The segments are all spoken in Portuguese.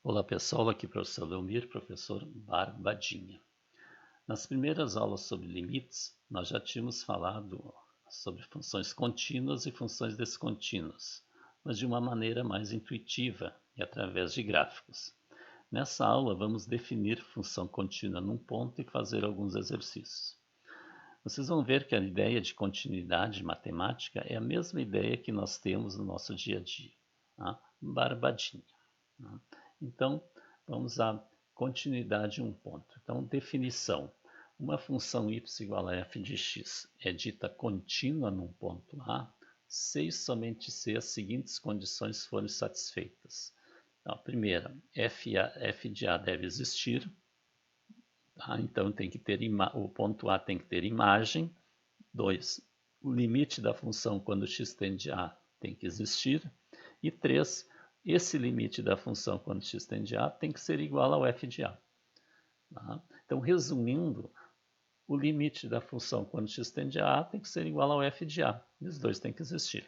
Olá pessoal, aqui é o professor Leomir, professor Barbadinha. Nas primeiras aulas sobre limites, nós já tínhamos falado sobre funções contínuas e funções descontínuas, mas de uma maneira mais intuitiva e através de gráficos. Nessa aula, vamos definir função contínua num ponto e fazer alguns exercícios. Vocês vão ver que a ideia de continuidade matemática é a mesma ideia que nós temos no nosso dia a dia. Tá? Barbadinha. Tá? Então, vamos à continuidade em um ponto. Então, definição. Uma função y igual a f de x é dita contínua num ponto A se e somente se as seguintes condições forem satisfeitas. Então, a primeira, f de A deve existir. Tá? Então, tem que ter o ponto A tem que ter imagem. 2. O limite da função quando x tende a tem que existir. E 3. Esse limite da função quando x tende a tem que ser igual ao f de a. Tá? Então, resumindo, o limite da função quando x tende a tem que ser igual ao f de a. E os dois têm que existir.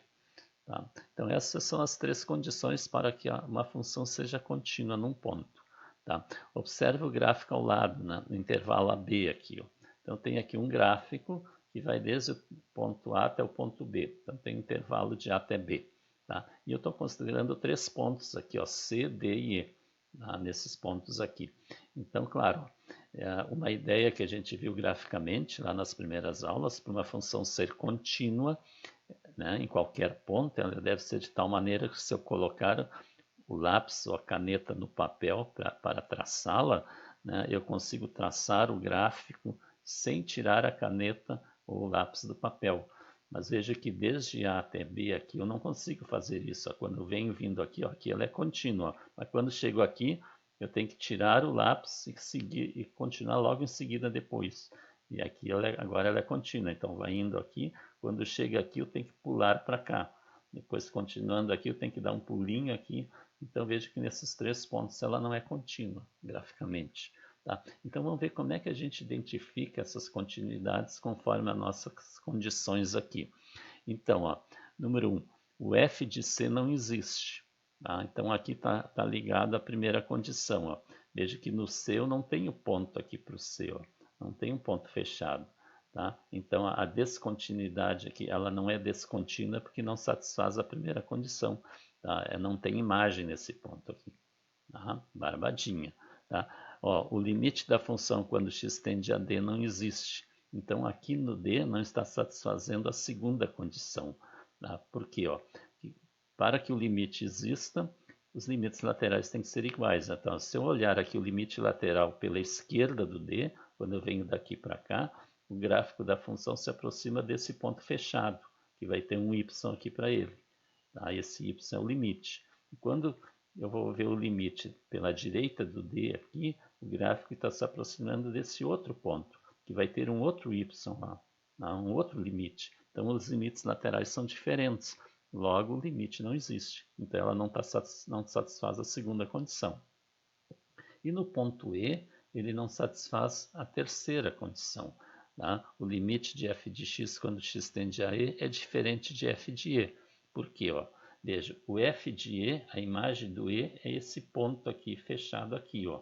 Tá? Então, essas são as três condições para que uma função seja contínua num ponto. Tá? Observe o gráfico ao lado, no intervalo AB aqui. Ó. Então, tem aqui um gráfico que vai desde o ponto A até o ponto B. Então, tem um intervalo de A até B. Tá? E eu estou considerando três pontos aqui, ó, C, D e E, tá? Nesses pontos aqui. Então, claro, uma ideia que a gente viu graficamente lá nas primeiras aulas, para uma função ser contínua, né, em qualquer ponto, ela deve ser de tal maneira que se eu colocar o lápis ou a caneta no papel para traçá-la, né, eu consigo traçar o gráfico sem tirar a caneta ou o lápis do papel. Mas veja que desde A até B aqui eu não consigo fazer isso. Quando eu venho vindo aqui, ó, aqui ela é contínua. Mas quando chego aqui, eu tenho que tirar o lápis e seguir e continuar logo em seguida depois. E aqui agora ela é contínua. Então vai indo aqui. Quando chega aqui, eu tenho que pular para cá. Depois, continuando aqui, eu tenho que dar um pulinho aqui. Então veja que nesses três pontos ela não é contínua graficamente. Tá? Então vamos ver como é que a gente identifica essas continuidades conforme as nossas condições aqui. Então, ó, número 1, o f de c não existe. Tá? Então aqui está ligado à primeira condição. Ó. Veja que no c eu não tenho ponto aqui para o c, ó. Não tem um ponto fechado. Tá? Então a descontinuidade aqui ela não é descontínua porque não satisfaz a primeira condição. Tá? Não tem imagem nesse ponto aqui. Tá? Barbadinha. Tá? Ó, o limite da função quando x tende a d não existe. Então, aqui no d não está satisfazendo a segunda condição. Tá? Por quê? Ó? Para que o limite exista, os limites laterais têm que ser iguais. Então, se eu olhar aqui o limite lateral pela esquerda do d, quando eu venho daqui para cá, o gráfico da função se aproxima desse ponto fechado, que vai ter um y aqui para ele. Tá? Esse y é o limite. E quando eu vou ver o limite pela direita do D aqui, o gráfico está se aproximando desse outro ponto, que vai ter um outro y lá, um outro limite. Então, os limites laterais são diferentes. Logo, o limite não existe. Então, ela não satisfaz a segunda condição. E no ponto E, ele não satisfaz a terceira condição. Tá? O limite de f de x quando x tende a E é diferente de f de E. Por quê? Ó? Veja, o f de E, a imagem do E é esse ponto aqui, fechado aqui, ó,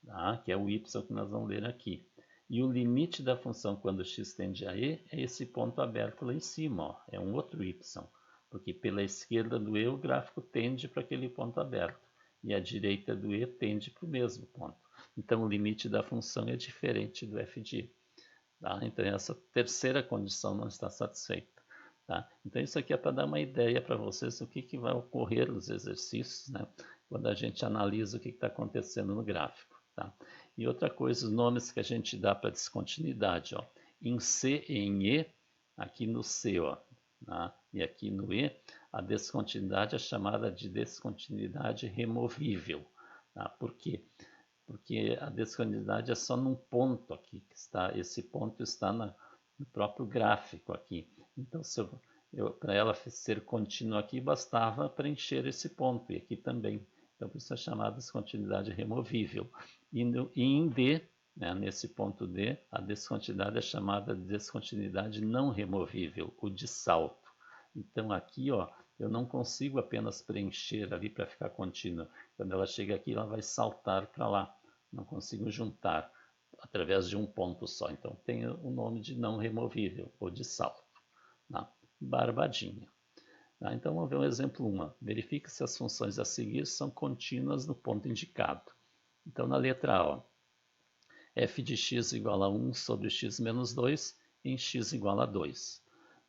tá? Que é o y que nós vamos ler aqui. E o limite da função quando x tende a E é esse ponto aberto lá em cima, ó, é um outro y. Porque pela esquerda do E o gráfico tende para aquele ponto aberto. E a direita do E tende para o mesmo ponto. Então o limite da função é diferente do f de E. Tá? Então essa terceira condição não está satisfeita. Tá? Então isso aqui é para dar uma ideia para vocês do que vai ocorrer nos exercícios, né? Quando a gente analisa o que está acontecendo no gráfico. Tá? E outra coisa, os nomes que a gente dá para descontinuidade. Ó. Em C e em E, aqui no C, ó, tá? E aqui no E, a descontinuidade é chamada de descontinuidade removível. Tá? Por quê? Porque a descontinuidade é só num ponto aqui, que está, esse ponto está no próprio gráfico aqui. Então, para ela ser contínua aqui, bastava preencher esse ponto, e aqui também. Então, por isso é chamada descontinuidade removível. E em D, né, nesse ponto D, a descontinuidade é chamada de descontinuidade não removível, o de salto. Então, aqui, ó, eu não consigo apenas preencher ali para ficar contínua. Quando ela chega aqui, ela vai saltar para lá. Não consigo juntar através de um ponto só. Então tem o nome de não removível ou de salto. Tá? Barbadinha. Tá? Então vamos ver um exemplo 1. Verifique se as funções a seguir são contínuas no ponto indicado. Então na letra A, ó, f de x igual a 1 sobre x menos 2 em x igual a 2.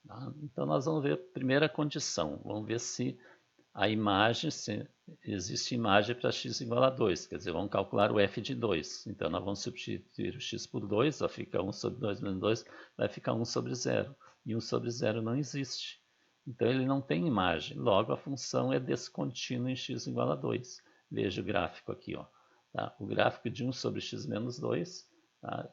Tá? Então nós vamos ver a primeira condição. Vamos ver se a imagem, se existe imagem para x igual a 2. Quer dizer, vamos calcular o f de 2. Então nós vamos substituir o x por 2, vai ficar 1 sobre 2 menos 2, vai ficar 1 sobre 0. E 1 sobre 0 não existe. Então ele não tem imagem, logo a função é descontínua em x igual a 2. Veja o gráfico aqui, ó. Tá? O gráfico de 1 sobre x menos 2, tá?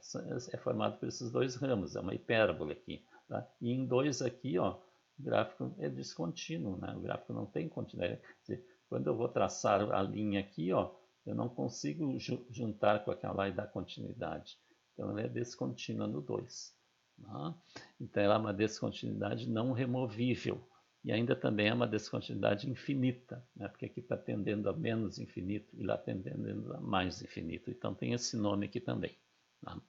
É formado por esses dois ramos, é uma hipérbole aqui. Tá? E em 2 aqui, ó, o gráfico é descontínuo, né? O gráfico não tem continuidade. Quer dizer, quando eu vou traçar a linha aqui, ó, eu não consigo juntar com aquela lá e dar continuidade. Então ela é descontínua no 2. Tá? Então ela é uma descontinuidade não removível. E ainda também é uma descontinuidade infinita, né? Porque aqui está tendendo a menos infinito e lá tendendo a mais infinito. Então tem esse nome aqui também. Tá?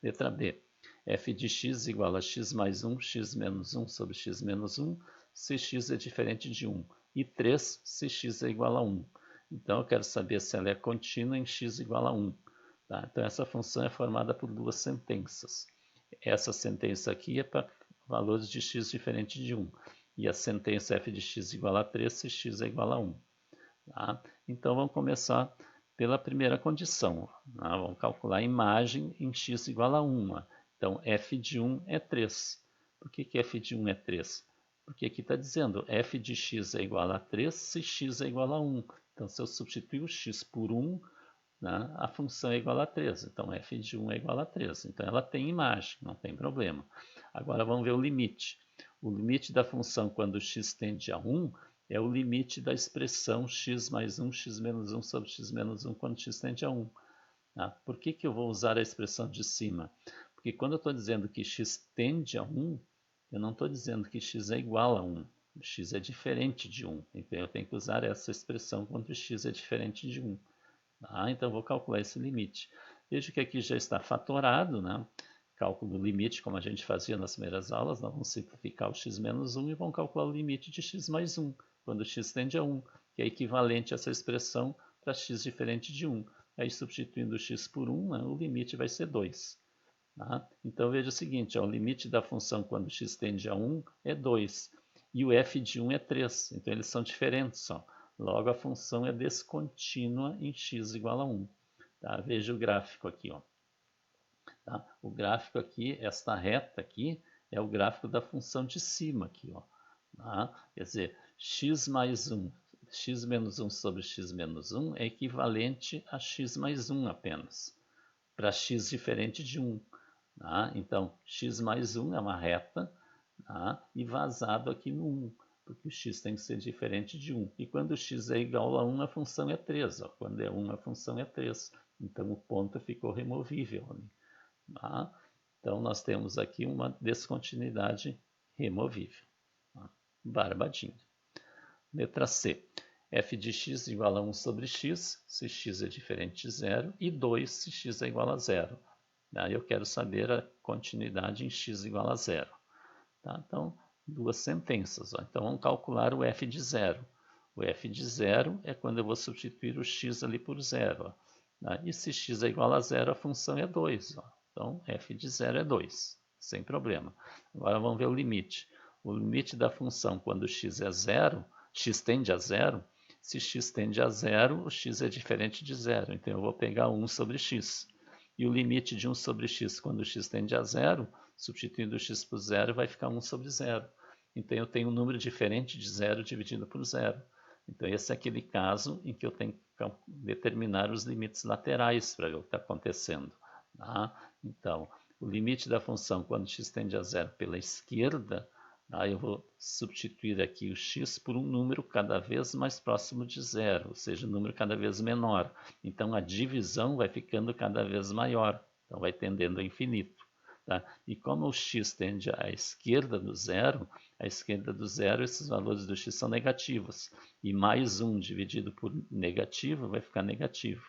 Letra B. f de x igual a x mais 1, x menos 1 sobre x menos 1, se x é diferente de 1. E 3, se x é igual a 1. Então eu quero saber se ela é contínua em x igual a 1. Tá? Então essa função é formada por duas sentenças. Essa sentença aqui é para valores de x diferente de 1. E a sentença f de x igual a 3 se x é igual a 1. Tá? Então vamos começar pela primeira condição. Tá? Vamos calcular a imagem em x igual a 1. Então f de 1 é 3. Por que f de 1 é 3? Porque aqui está dizendo f de x é igual a 3 se x é igual a 1. Então se eu substituir o x por 1, né, a função é igual a 3. Então f de 1 é igual a 3. Então ela tem imagem, não tem problema. Agora vamos ver o limite. O limite da função quando x tende a 1 é o limite da expressão x mais 1, x menos 1 sobre x menos 1 quando x tende a 1. Tá? Por que eu vou usar a expressão de cima? Porque quando eu estou dizendo que x tende a 1, eu não estou dizendo que x é igual a 1. X é diferente de 1. Então eu tenho que usar essa expressão quando x é diferente de 1. Tá? Então, vou calcular esse limite. Veja que aqui já está fatorado, né? Cálculo do limite, como a gente fazia nas primeiras aulas, nós vamos simplificar o x menos 1 e vamos calcular o limite de x mais 1, quando x tende a 1, que é equivalente a essa expressão para x diferente de 1. Aí, substituindo o x por 1, né, o limite vai ser 2. Tá? Então, veja o seguinte, ó, o limite da função quando x tende a 1 é 2, e o f de 1 é 3, então eles são diferentes, ó. Logo, a função é descontínua em x igual a 1. Tá? Veja o gráfico aqui. Ó. Tá? O gráfico aqui, esta reta aqui, é o gráfico da função de cima. Aqui, ó. Tá? Quer dizer, x mais 1, x menos 1 sobre x menos 1 é equivalente a x mais 1 apenas, para x diferente de 1. Tá? Então, x mais 1 é uma reta, tá? E vazado aqui no 1. Porque o x tem que ser diferente de 1. E quando o x é igual a 1, a função é 3. Ó. Quando é 1, a função é 3. Então, o ponto ficou removível. Tá? Então, nós temos aqui uma descontinuidade removível. Tá? Barbadinha. Letra C. f de x igual a 1 sobre x, se x é diferente de 0, e 2 se x é igual a 0. Daí eu quero saber a continuidade em x igual a 0. Tá? Então, duas sentenças. Ó. Então, vamos calcular o f de 0. O f de 0 é quando eu vou substituir o x ali por 0. Tá? E se x é igual a 0, a função é 2. Ó. Então, f de 0 é 2, sem problema. Agora, vamos ver o limite. O limite da função quando x é 0, x tende a 0, se x tende a 0, o x é diferente de 0. Então, eu vou pegar 1 sobre x. E o limite de 1 sobre x quando x tende a 0, substituindo o x por 0, vai ficar 1 sobre 0. Então, eu tenho um número diferente de 0 dividido por 0. Então, esse é aquele caso em que eu tenho que determinar os limites laterais para ver o que está acontecendo. Tá? Então, o limite da função quando x tende a 0 pela esquerda, tá? Eu vou substituir aqui o x por um número cada vez mais próximo de 0, ou seja, um número cada vez menor. Então, a divisão vai ficando cada vez maior, então vai tendendo a infinito. Tá? E como o x tende à esquerda do zero, esses valores do x são negativos. E mais 1 dividido por negativo vai ficar negativo.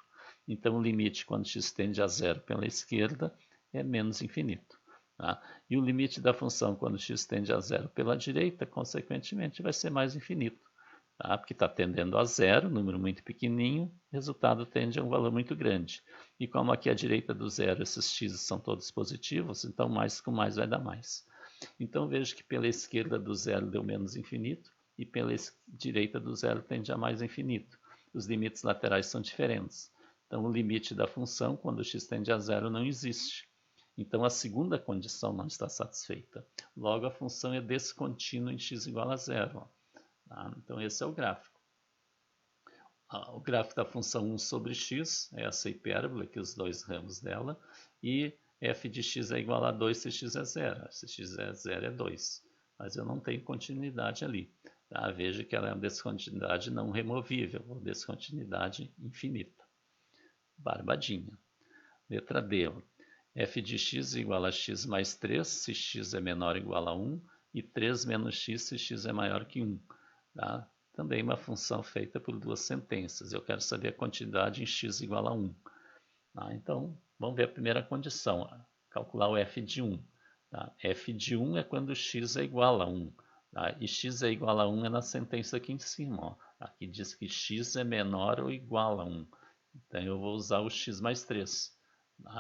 Então o limite quando x tende a zero pela esquerda é menos infinito. Tá? E o limite da função quando x tende a zero pela direita, consequentemente, vai ser mais infinito. Tá? Porque está tendendo a zero, número muito pequenininho, o resultado tende a um valor muito grande. E como aqui à direita do zero esses x são todos positivos, então mais com mais vai dar mais. Então vejo que pela esquerda do zero deu menos infinito e pela direita do zero tende a mais infinito. Os limites laterais são diferentes. Então o limite da função quando x tende a zero não existe. Então a segunda condição não está satisfeita. Logo a função é descontínua em x igual a zero. Tá? Então esse é o gráfico. O gráfico da função 1 sobre x, é essa hipérbola, aqui os dois ramos dela, e f de x é igual a 2 se x é zero. Se x é zero é 2, mas eu não tenho continuidade ali. Tá? Veja que ela é uma descontinuidade não removível, ou descontinuidade infinita. Barbadinha. Letra D. F de x igual a x mais 3 se x é menor ou igual a 1 e 3 menos x se x é maior que 1. Tá? Também uma função feita por duas sentenças. Eu quero saber a quantidade em x igual a 1. Tá? Então, vamos ver a primeira condição. Calcular o f de 1. Tá? F de 1 é quando x é igual a 1. Tá? E x é igual a 1 é na sentença aqui em cima. Ó. Aqui diz que x é menor ou igual a 1. Então, eu vou usar o x mais 3.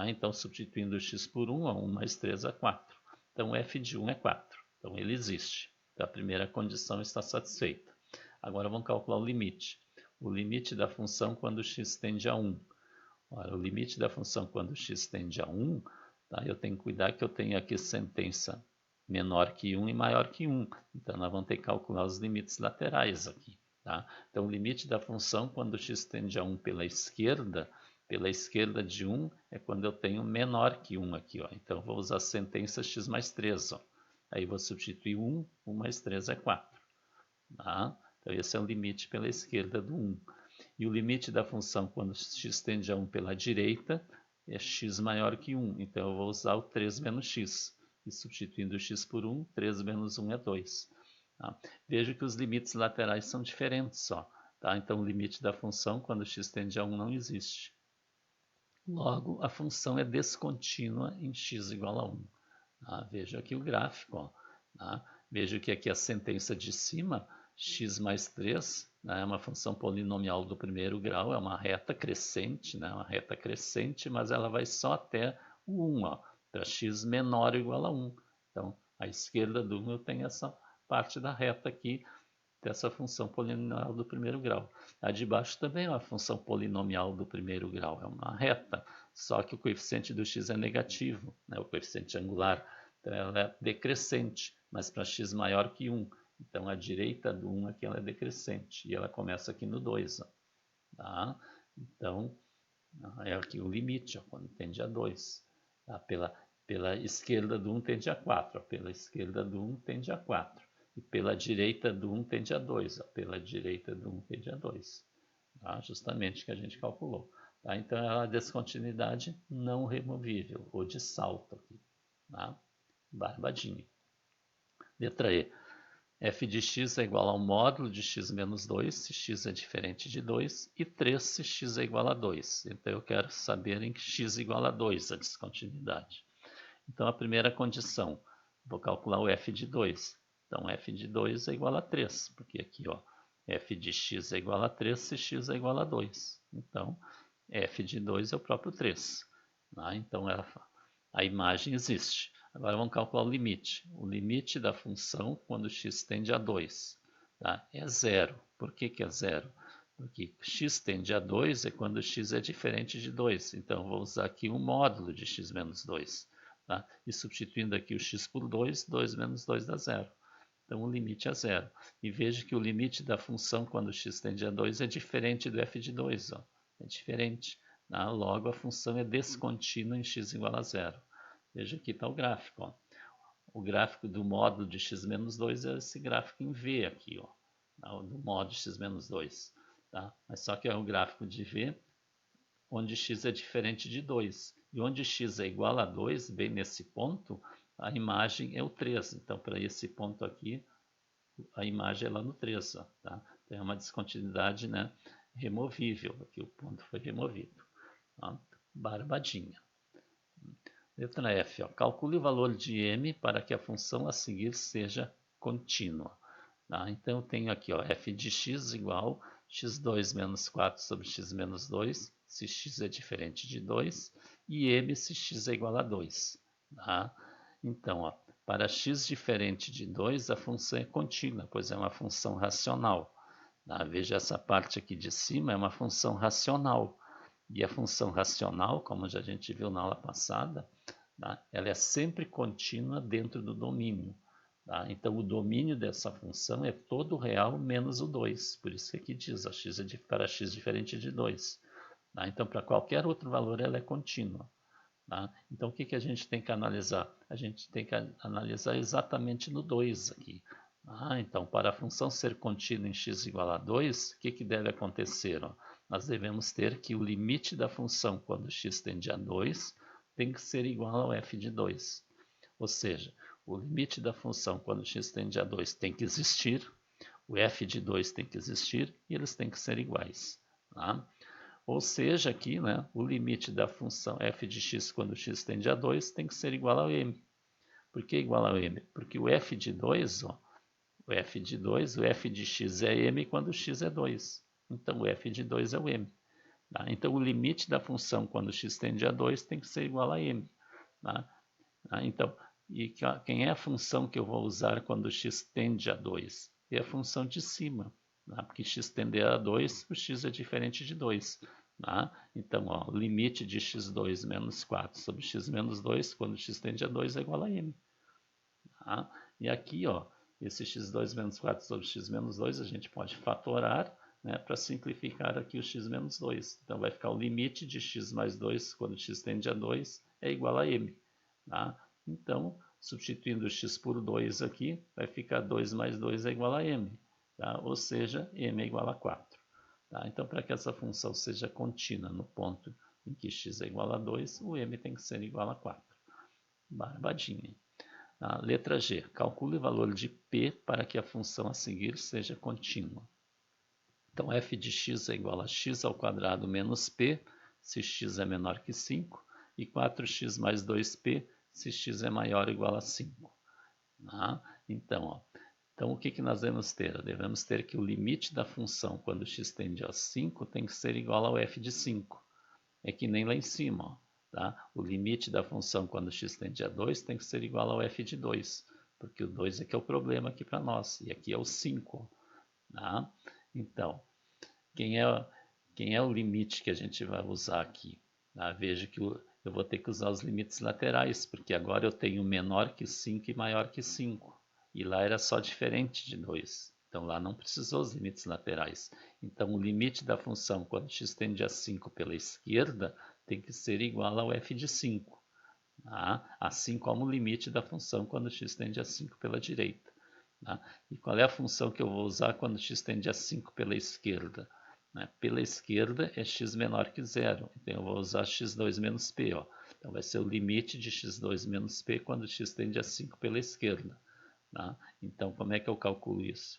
Então, substituindo o x por 1, 1 mais 3 é 4. Então, f de 1 é 4. Então, ele existe. Então, a primeira condição está satisfeita. Agora, vamos calcular o limite. O limite da função quando x tende a 1. Ora, o limite da função quando x tende a 1, tá? Eu tenho que cuidar que eu tenho aqui sentença menor que 1 e maior que 1. Então, nós vamos ter que calcular os limites laterais aqui. Tá? Então, o limite da função quando x tende a 1 pela esquerda de 1 é quando eu tenho menor que 1 aqui. Ó. Então, eu vou usar a sentença x mais 3. Ó. Aí, vou substituir 1, 1 mais 3 é 4. Tá? Então, esse é o limite pela esquerda do 1. E o limite da função quando x tende a 1 pela direita é x maior que 1. Então, eu vou usar o 3 menos x. E substituindo x por 1, 3 menos 1 é 2. Tá? Veja que os limites laterais são diferentes. Ó, tá? Então, o limite da função quando x tende a 1 não existe. Logo, a função é descontínua em x igual a 1. Tá? Veja aqui o gráfico. Ó, tá? Veja que aqui a sentença de cima, x mais 3, né, é uma função polinomial do primeiro grau, é uma reta crescente, né, uma reta crescente, mas ela vai só até o 1, para x menor ou igual a 1. Então, à esquerda do 1 eu tenho essa parte da reta aqui, dessa função polinomial do primeiro grau. A de baixo também é uma função polinomial do primeiro grau, é uma reta, só que o coeficiente do x é negativo, né, o coeficiente angular, então ela é decrescente, mas para x maior que 1. Então a direita do 1 aqui ela é decrescente, e ela começa aqui no 2. Ó, tá? Então, é aqui o limite, ó, quando tende a 2. Tá? Pela esquerda do 1 tende a 4, ó, pela esquerda do 1 tende a 4. E pela direita do 1 tende a 2. Ó, pela direita do 1 tende a 2. Tá? Justamente que a gente calculou. Tá? Então é uma descontinuidade não removível, ou de salto aqui. Tá? Barbadinho. Letra E. F de x é igual ao módulo de x menos 2, se x é diferente de 2, e 3 se x é igual a 2. Então eu quero saber em que x é igual a 2 a descontinuidade. Então a primeira condição, vou calcular o f de 2. Então f de 2 é igual a 3, porque aqui ó, f de x é igual a 3 se x é igual a 2. Então f de 2 é o próprio 3. Tá? Então a imagem existe. Agora vamos calcular o limite. O limite da função quando x tende a 2. Tá? É zero. Por que é zero? Porque x tende a 2 é quando x é diferente de 2. Então, eu vou usar aqui um módulo de x menos 2. Tá? E substituindo aqui o x por 2, 2 menos 2 dá zero. Então, o limite é zero. E veja que o limite da função quando x tende a 2 é diferente do f de 2. Ó. É diferente. Tá? Logo, a função é descontínua em x igual a zero. Veja aqui está o gráfico. Ó. O gráfico do módulo de x menos 2 é esse gráfico em V aqui, ó, tá? Do módulo de x menos 2. Tá? Mas só que é o gráfico de V onde x é diferente de 2. E onde x é igual a 2, bem nesse ponto, a imagem é o 3. Então, para esse ponto aqui, a imagem é lá no 3. Ó, tá? Então, é uma descontinuidade, né, removível. Aqui o ponto foi removido. Ó, barbadinha. Letra F. Ó, calcule o valor de m para que a função a seguir seja contínua. Tá? Então, eu tenho aqui ó, f de x igual x2 menos 4 sobre x menos 2, se x é diferente de 2, e m se x é igual a 2. Tá? Então, ó, para x diferente de 2, a função é contínua, pois é uma função racional. Tá? Veja essa parte aqui de cima, é uma função racional. E a função racional, como já a gente viu na aula passada, tá? Ela é sempre contínua dentro do domínio. Tá? Então, o domínio dessa função é todo real menos o 2. Por isso que aqui diz, a x é para x diferente de 2. Tá? Então, para qualquer outro valor, ela é contínua. Tá? Então, o que a gente tem que analisar? A gente tem que analisar exatamente no 2 aqui. Então, para a função ser contínua em x igual a 2, o que deve acontecer? Ó? Nós devemos ter que o limite da função quando x tende a 2 tem que ser igual ao f de 2. Ou seja, o limite da função quando x tende a 2 tem que existir, o f de 2 tem que existir e eles têm que ser iguais. Tá? Ou seja, aqui, né, o limite da função f de x quando x tende a 2 tem que ser igual ao m. Por que igual ao m? Porque o f de 2, ó, o f de x é m quando x é 2. Então, o f de 2 é o m. Tá? Então, o limite da função quando x tende a 2 tem que ser igual a m. Tá? Então, e quem é a função que eu vou usar quando x tende a 2? É a função de cima. Tá? Porque x tende a 2, o x é diferente de 2. Tá? Então, ó, o limite de x2 menos 4 sobre x menos 2, quando x tende a 2, é igual a m. Tá? E aqui, ó, esse x2 menos 4 sobre x menos 2, a gente pode fatorar, né, para simplificar aqui o x menos 2. Então, vai ficar o limite de x mais 2, quando x tende a 2, é igual a m. Tá? Então, substituindo o x por 2 aqui, vai ficar 2 mais 2 é igual a m. Tá? Ou seja, m é igual a 4. Tá? Então, para que essa função seja contínua no ponto em que x é igual a 2, o m tem que ser igual a 4. Barbadinha. Letra G. Calcule o valor de P para que a função a seguir seja contínua. Então, f de x é igual a x ao quadrado menos P, se x é menor que 5, e 4x mais 2P, se x é maior ou igual a 5. Então, ó, o que nós devemos ter? Devemos ter que o limite da função quando x tende a 5 tem que ser igual ao f de 5. É que nem lá em cima, ó. Tá? O limite da função quando x tende a 2 tem que ser igual ao f de 2, porque o 2 é que é o problema aqui para nós, e aqui é o 5. Tá? Então, quem é o limite que a gente vai usar aqui? Veja que eu vou ter que usar os limites laterais, porque agora eu tenho menor que 5 e maior que 5, e lá era só diferente de 2. Então, lá não precisou os limites laterais. Então, o limite da função quando x tende a 5 pela esquerda tem que ser igual ao f de 5. Tá? Assim como o limite da função quando x tende a 5 pela direita. Tá? E qual é a função que eu vou usar quando x tende a 5 pela esquerda? Pela esquerda é x menor que zero. Então, eu vou usar x2 menos p. Ó. Então, vai ser o limite de x2 menos p quando x tende a 5 pela esquerda. Tá? Então, como é que eu calculo isso?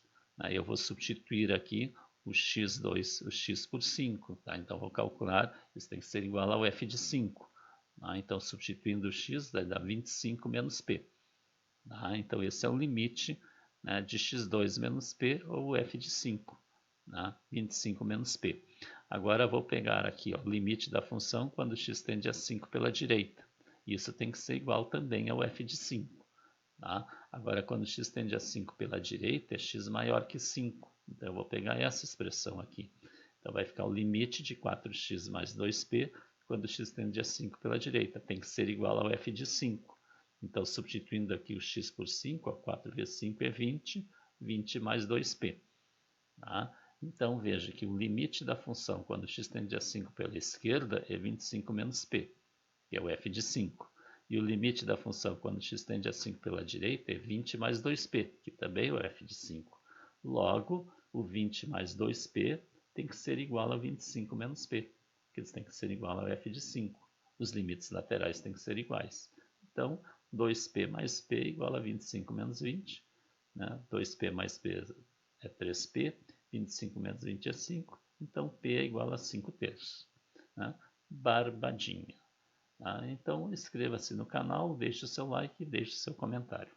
Eu vou substituir aqui o x2, o x por 5. Tá? Então, vou calcular, isso tem que ser igual ao f de 5. Tá? Então, substituindo o x, vai dar 25 menos p. Tá? Então, esse é o limite, né, de x2 menos p, ou f de 5. Tá? 25 menos p. Agora, vou pegar aqui ó, o limite da função quando x tende a 5 pela direita. Isso tem que ser igual também ao f de 5. Tá? Agora, quando x tende a 5 pela direita, é x maior que 5. Então, eu vou pegar essa expressão aqui. Então, vai ficar o limite de 4x mais 2p quando x tende a 5 pela direita. Tem que ser igual ao f de 5. Então, substituindo aqui o x por 5, ó, 4 vezes 5 é 20, 20 mais 2p. Tá? Então, veja que o limite da função quando x tende a 5 pela esquerda é 25 menos p, que é o f de 5. E o limite da função quando x tende a 5 pela direita é 20 mais 2p, que também é o f de 5. Logo, o 20 mais 2p tem que ser igual a 25 menos p, que líquidos tem que ser igual ao f de 5. Os limites laterais têm que ser iguais. Então, 2p mais p igual a 25 menos 20. Né? 2p mais p é 3p, 25 menos 20 é 5. Então, p é igual a 5/3. Né? Barbadinha. Então, inscreva-se no canal, deixe o seu like e deixe o seu comentário.